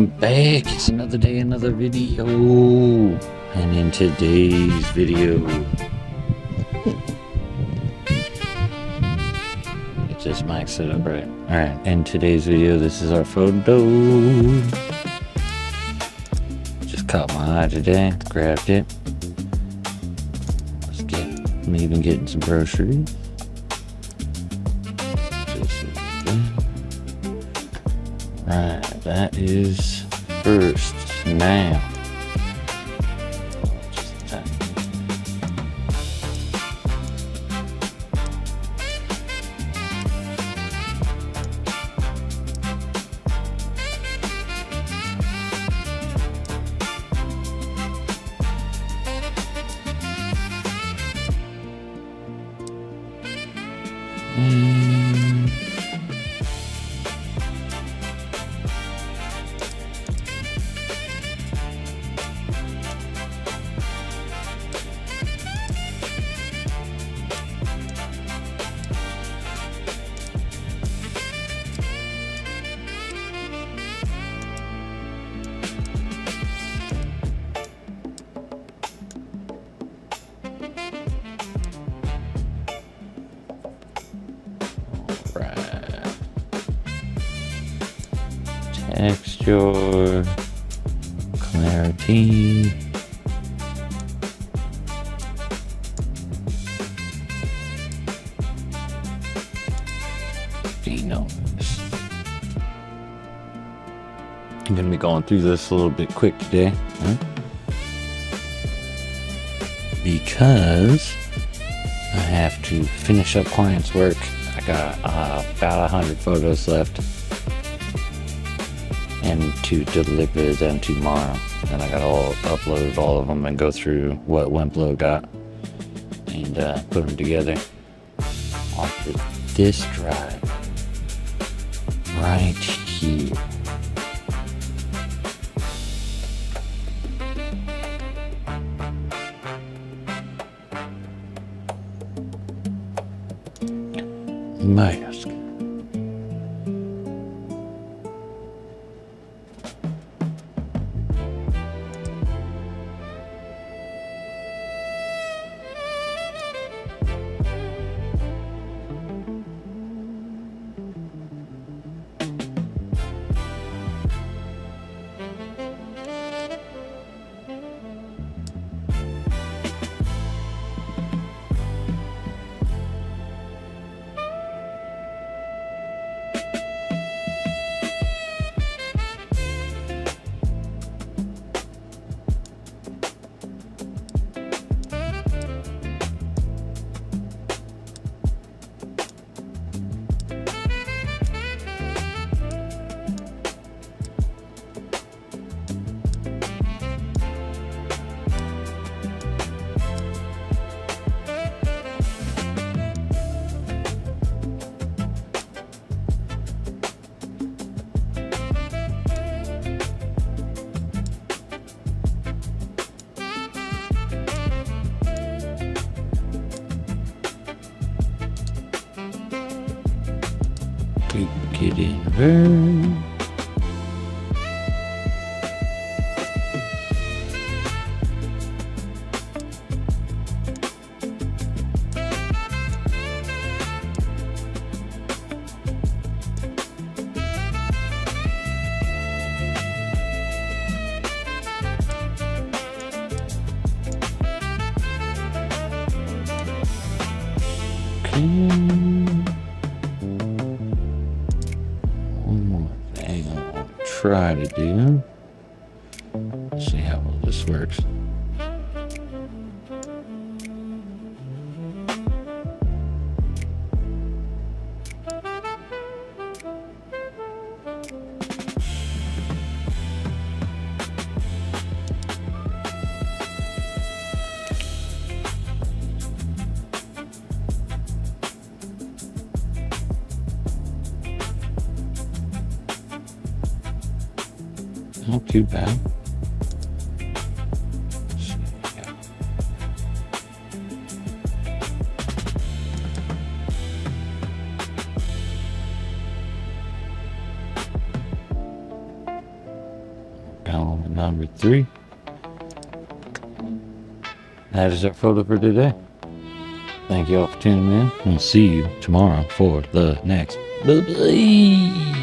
Welcome back. It's another day, another video. And in today's video, get this mic set up right. Alright, in today's video, this is our photo. Just caught my eye today, grabbed it. I'm even getting some groceries. Right, that is first. Now, texture, clarity, noise. I'm gonna be going through this a little bit quick today, because I have to finish up clients' work. I got about 100 photos left, and to deliver them tomorrow. And I gotta upload all of them and go through what Wemplo got and put them together onto this drive right here. Mask. Get in there. Try to do. Let's see how well this works. Not too bad. number 3. That is our photo for today. Thank you all for tuning in. We'll see you tomorrow for the next. Bye-bye.